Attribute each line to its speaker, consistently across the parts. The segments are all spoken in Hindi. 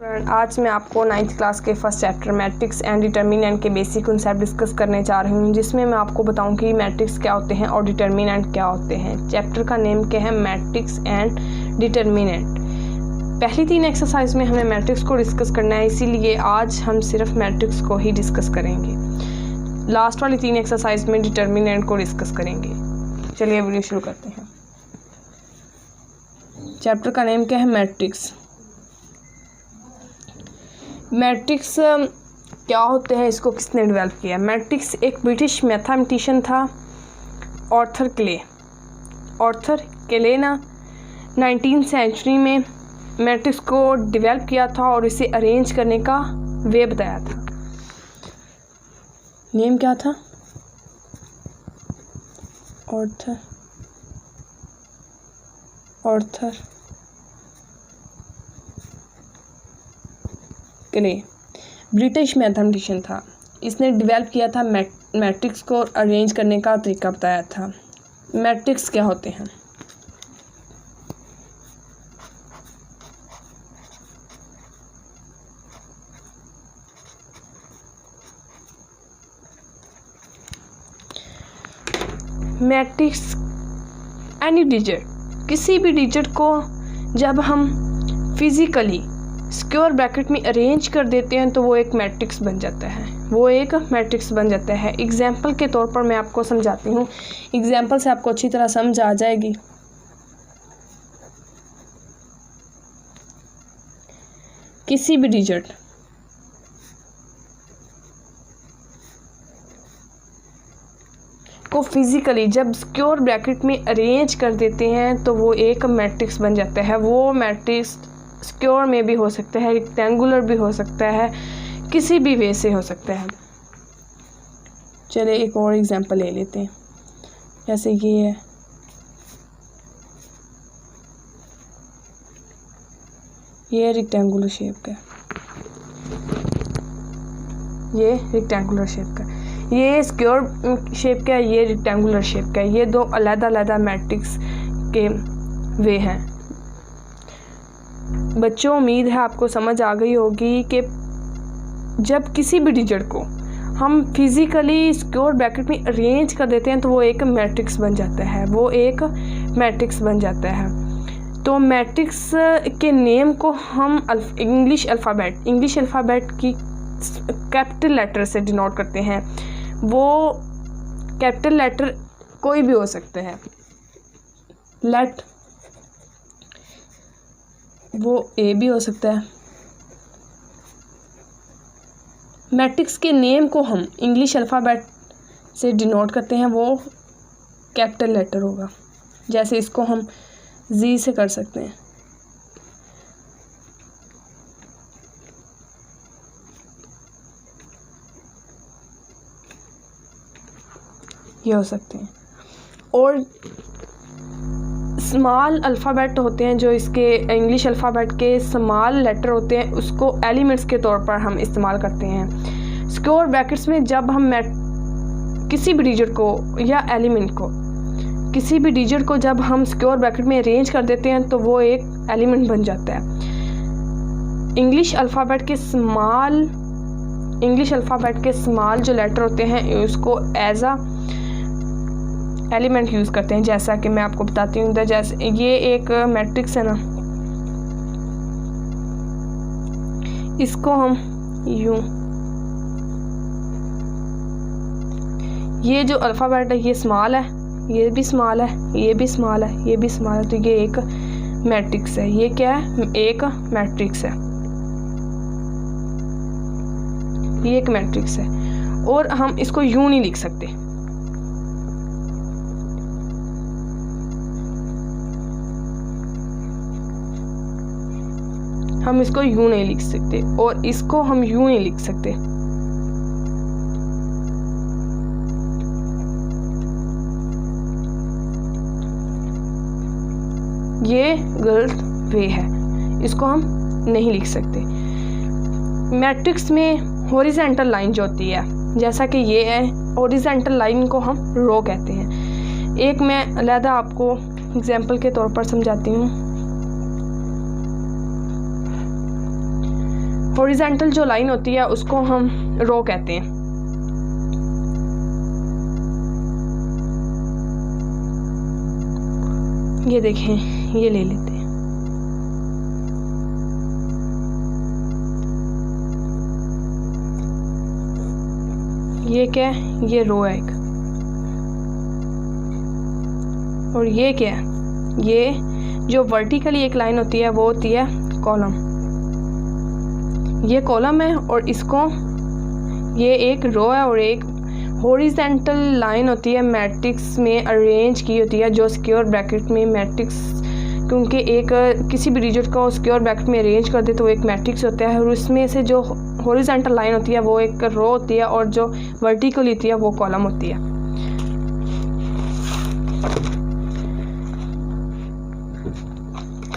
Speaker 1: आज मैं आपको 9th क्लास के first chapter matrix and determinant के बेसिक कॉन्सेप्ट डिस्कस करने जा रही हूँ, जिसमें मैं आपको बताऊँ कि मैट्रिक्स क्या होते हैं और डिटर्मिनेंट क्या होते हैं। चैप्टर का नेम क्या है? Matrix and determinant. पहली 3 एक्सरसाइज में हमें मैट्रिक्स को डिस्कस करना है, इसीलिए आज हम सिर्फ मैट्रिक्स को ही डिस्कस करेंगे। लास्ट वाली 3 एक्सरसाइज में डिटर्मिनेंट को डिस्कस करेंगे। चलिए वीडियो शुरू करते हैं। चैप्टर का नेम क्या है? मैट्रिक्स। मैट्रिक्स क्या होते हैं, इसको किसने डेवलप किया? मैट्रिक्स एक ब्रिटिश मैथमेटिशियन था, आर्थर क्ले ने 19th सेंचुरी में मैट्रिक्स को डेवलप किया था और इसे अरेंज करने का वे बताया था। नेम क्या था? आर्थर क्ले ब्रिटिश मैथमेटिशियन था। इसने डेवलप किया था मैट्रिक्स को अरेंज करने का तरीका बताया था। मैट्रिक्स क्या होते हैं? मैट्रिक्स एनी डिजिट, किसी भी डिजिट को जब हम फिजिकली स्क्वायर ब्रैकेट में अरेंज कर देते हैं तो वो एक मैट्रिक्स बन जाता है। एग्जाम्पल के तौर पर मैं आपको समझाती हूँ, एग्जाम्पल से आपको अच्छी तरह समझ आ जाएगी। किसी भी डिजिट को फिजिकली जब स्क्वायर ब्रैकेट में अरेंज कर देते हैं तो वो एक मैट्रिक्स बन जाता है। वो मैट्रिक्स स्क्वायर में भी हो सकता है, रेक्टेंगुलर भी हो सकता है, किसी भी वे से हो सकता है। चलिए एक और एग्जांपल ले लेते हैं। जैसे ये है, ये रेक्टेंगुलर शेप का, ये रेक्टेंगुलर शेप का, ये स्क्वायर शेप का, ये रेक्टेंगुलर शेप का। ये दो अलग-अलग मैट्रिक्स के वे हैं। बच्चों, उम्मीद है आपको समझ आ गई होगी कि जब किसी भी डिजिट को हम फिजिकली स्क्वायर ब्रैकेट में अरेंज कर देते हैं तो वो एक मैट्रिक्स बन जाता है। तो मैट्रिक्स के नेम को हम इंग्लिश अल्फ़ाबेट की कैपिटल लेटर से डिनोट करते हैं। वो कैपिटल लेटर कोई भी हो सकते हैं, वो ए भी हो सकता है। मैट्रिक्स के नेम को हम इंग्लिश अल्फ़ाबेट से डिनोट करते हैं, वो कैपिटल लेटर होगा। जैसे इसको हम जी से कर सकते हैं। ये हो सकते हैं। और स्मॉल अल्फ़ाबेट होते हैं, जो इसके इंग्लिश अल्फ़ाबेट के स्मॉल लेटर होते हैं, उसको एलिमेंट्स के तौर पर हम इस्तेमाल करते हैं। स्क्वायर ब्रैकेट्स में जब हम किसी भी डिजिट को या एलिमेंट को, किसी भी डिजिट को जब हम स्क्वायर ब्रैकेट में अरेंज कर देते हैं तो वो एक एलिमेंट बन जाता है। इंग्लिश अल्फ़ाबेट के स्मॉल जो लेटर होते हैं उसको एज अ एलिमेंट यूज़ करते हैं। जैसा कि मैं आपको बताती हूँ, जैसे ये एक मैट्रिक्स है ना, इसको हम यूँ, ये जो अल्फ़ाबेट है ये स्मॉल है, ये भी स्मॉल है, ये भी स्मॉल है, ये भी स्मॉल है, तो ये एक मैट्रिक्स है। ये क्या है? एक मैट्रिक्स है। ये एक मैट्रिक्स है। और हम इसको यूँ नहीं लिख सकते, हम इसको यूँ नहीं लिख सकते और इसको हम यूँ नहीं लिख सकते। ये गलत वे है, इसको हम नहीं लिख सकते। मैट्रिक्स में हॉरिजॉन्टल लाइन जो होती है, जैसा कि ये है, हॉरिजॉन्टल लाइन को हम रो कहते हैं। एक मैं अलहदा आपको एग्जाम्पल के तौर पर समझाती हूँ। हॉरिजॉन्टल जो लाइन होती है उसको हम रो कहते हैं। ये देखें, ये ले लेते हैं। ये क्या है? ये रो है एक। और ये क्या है? ये जो वर्टिकली एक लाइन होती है वो होती है कॉलम। ये कॉलम है और इसको, ये एक रो है और एक हॉरिजॉन्टल लाइन होती है मैट्रिक्स में अरेंज की होती है, जो स्क्वायर ब्रैकेट में मैट्रिक्स, क्योंकि एक किसी भी डिजिट को स्क्वायर ब्रैकेट में अरेंज कर दे तो वो एक मैट्रिक्स होता है, और उसमें से जो हॉरिजॉन्टल लाइन होती है वो एक रो होती है और जो वर्टिकल होती है वो कॉलम होती है।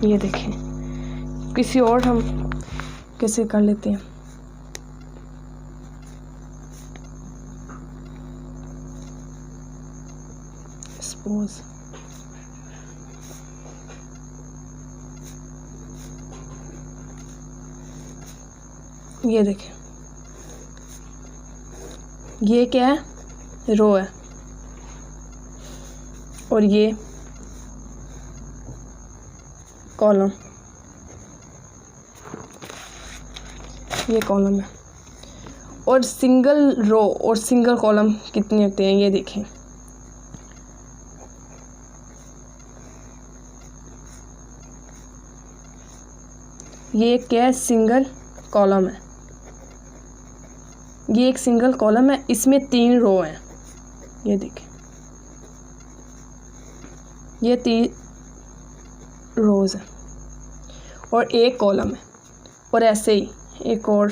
Speaker 1: ये देखें, किसी और हम कैसे कर लेते हैं। सपोज ये देखें, ये क्या है? रो है और ये कॉलम, ये कॉलम है। और सिंगल रो और सिंगल कॉलम कितने होते हैं ये देखें। ये क्या है? सिंगल कॉलम है। ये एक सिंगल कॉलम है, इसमें 3 रो हैं। ये देखें, ये 3 रोज है और एक कॉलम है। और ऐसे ही एक और,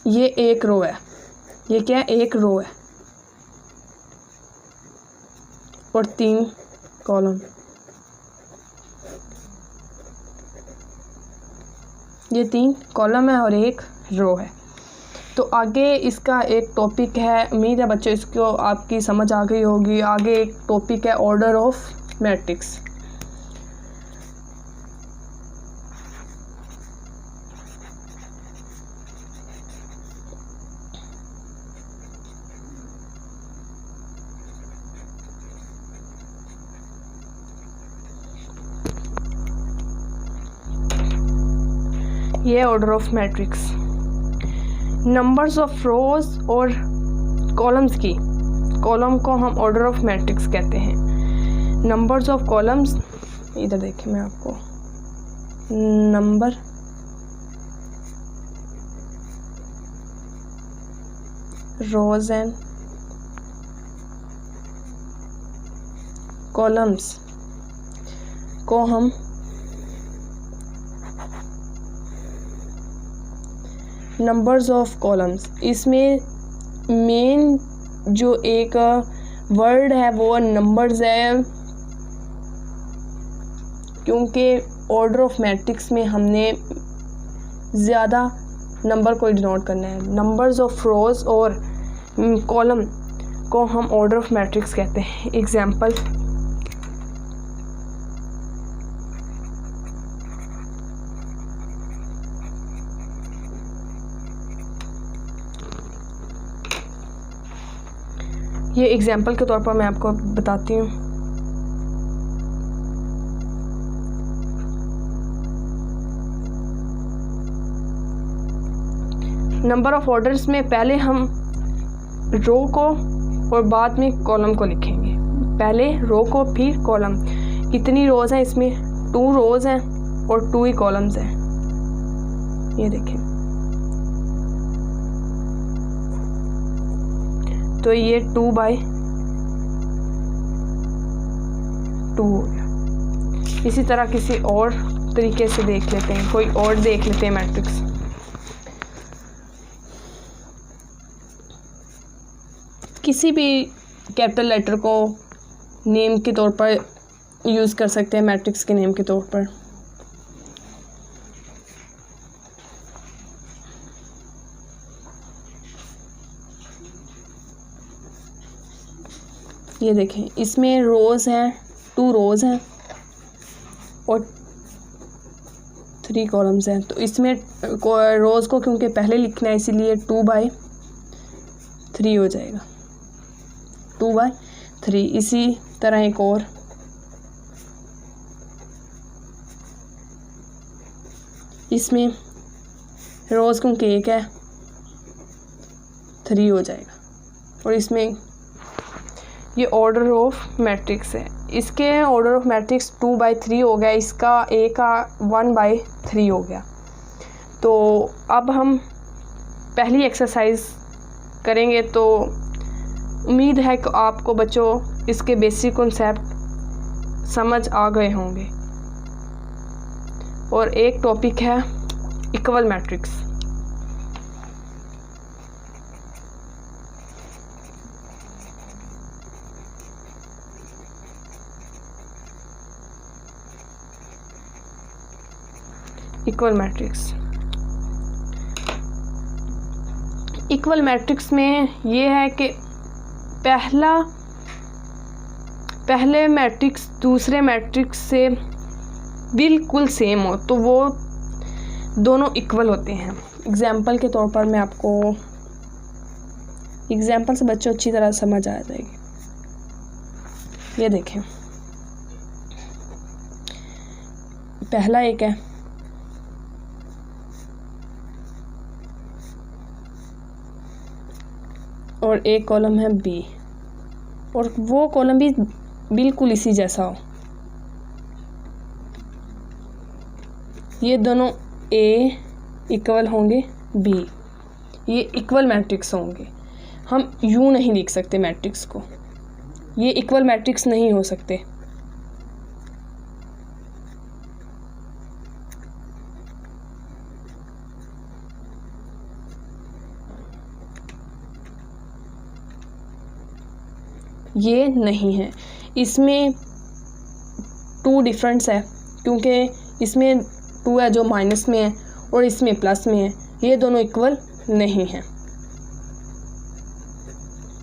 Speaker 1: ये एक रो है। ये क्या है? एक रो है और 3 कॉलम। ये 3 कॉलम है और एक रो है। तो आगे इसका एक टॉपिक है, उम्मीद है बच्चों इसको आपकी समझ आ गई होगी। आगे एक टॉपिक है ऑर्डर ऑफ मैट्रिक्स। ये order of matrix, numbers of रोज और कॉलम्स की, कॉलम को हम ऑर्डर ऑफ मैट्रिक्स कहते हैं। नंबर्स ऑफ कॉलम्स, इधर देखिए मैं आपको, नंबर रोज एंड कॉलम्स को हम नंबर्स ऑफ कॉलम्स, इसमें मेन जो एक वर्ड है वो नंबर्स है, क्योंकि ऑर्डर ऑफ मैट्रिक्स में हमने ज़्यादा नंबर को डिनोट करना है। नंबर्स ऑफ रोज और कॉलम को हम ऑर्डर ऑफ मैट्रिक्स कहते हैं। एग्जाम्पल, ये एग्जाम्पल के तौर पर मैं आपको बताती हूँ। नंबर ऑफ ऑर्डर्स में पहले हम रो को और बाद में कॉलम को लिखेंगे। पहले रो को फिर कॉलम। कितनी रोज़ हैं इसमें? 2 रोज़ हैं और 2 ही कॉलम्स हैं। ये देखें, तो ये 2 बाई 2 हो गया। इसी तरह किसी और तरीके से देख लेते हैं, कोई और देख लेते हैं मैट्रिक्स। किसी भी कैपिटल लेटर को नेम के तौर पर यूज़ कर सकते हैं, मैट्रिक्स के नेम के तौर पर। ये देखें, इसमें रोज़ हैं 2 रोज़ हैं और 3 कॉलम्स हैं। तो इसमें रोज़ को क्योंकि पहले लिखना है इसीलिए 2/3 हो जाएगा, 2/3। इसी तरह एक और, इसमें रोज़ क्योंकि 1 है 3 हो जाएगा। और इसमें ये ऑर्डर ऑफ मैट्रिक्स है, इसके ऑर्डर ऑफ मैट्रिक्स 2/3 हो गया, इसका A का 1/3 हो गया। तो अब हम पहली एक्सरसाइज करेंगे। तो उम्मीद है कि आपको बच्चों इसके बेसिक कॉन्सेप्ट समझ आ गए होंगे। और एक टॉपिक है equal matrix. Equal matrix, equal matrix में ये है कि पहले मैट्रिक्स दूसरे मैट्रिक्स से बिल्कुल सेम हो तो वो दोनों इक्वल होते हैं। एग्जाम्पल के तौर पर मैं आपको एग्जाम्पल से बच्चों अच्छी तरह समझ आ जाएगी। ये देखें, पहला एक है और एक कॉलम है B और वो कॉलम भी बिल्कुल इसी जैसा हो। ये दोनों A इक्वल होंगे B, ये इक्वल मैट्रिक्स होंगे। हम यूँ नहीं लिख सकते मैट्रिक्स को, ये इक्वल मैट्रिक्स नहीं हो सकते। ये नहीं है, इसमें 2 डिफरेंस है क्योंकि इसमें 2 है जो माइनस में है और इसमें प्लस में है। ये दोनों इक्वल नहीं हैं,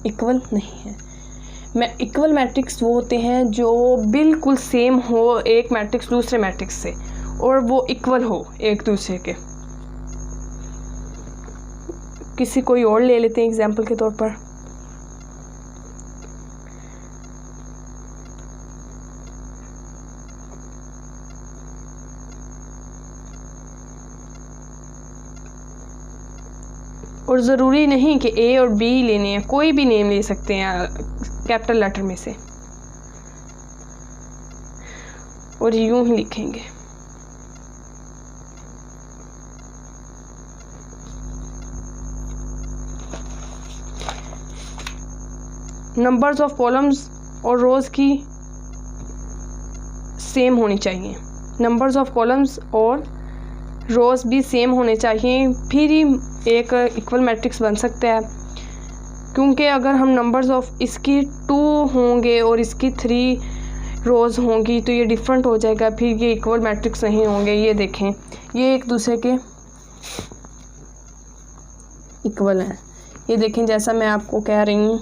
Speaker 1: इक्वल नहीं है। इक्वल मैट्रिक्स वो होते हैं जो बिल्कुल सेम हो एक मैट्रिक्स दूसरे मैट्रिक्स से और वो इक्वल हो एक दूसरे के। किसी कोई और ले लेते हैं एग्जाम्पल के तौर पर। और ज़रूरी नहीं कि A और B लेने हैं, कोई भी नेम ले सकते हैं कैपिटल लेटर में से और यूं ही लिखेंगे। नंबर्स ऑफ कॉलम्स और रोज़ की सेम होनी चाहिए, नंबर्स ऑफ कॉलम्स और रोज़ भी सेम होने चाहिए, फिर ही एक इक्वल मैट्रिक्स बन सकता है। क्योंकि अगर हम नंबर्स ऑफ इसकी 2 होंगे और इसकी 3 रोज़ होंगी तो ये डिफरेंट हो जाएगा, फिर ये इक्वल मैट्रिक्स नहीं होंगे। ये देखें, ये एक दूसरे के इक्वल हैं। ये देखें जैसा मैं आपको कह रही हूँ,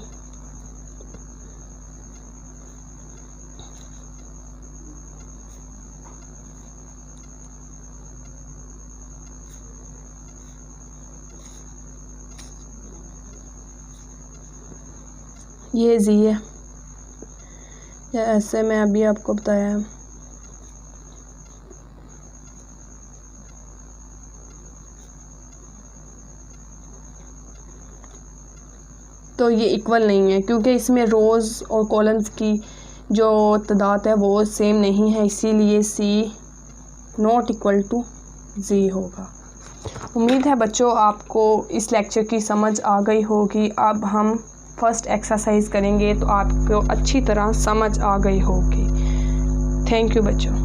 Speaker 1: ये जी है ऐसे मैं अभी आपको बताया है। तो ये इक्वल नहीं है क्योंकि इसमें रोज़ और कॉलम्स की जो तादाद है वो सेम नहीं है, इसीलिए C not equal to Z होगा। उम्मीद है बच्चों आपको इस लेक्चर की समझ आ गई होगी। अब हम फर्स्ट एक्सरसाइज करेंगे तो आपको अच्छी तरह समझ आ गई होगी। थैंक यू बच्चों।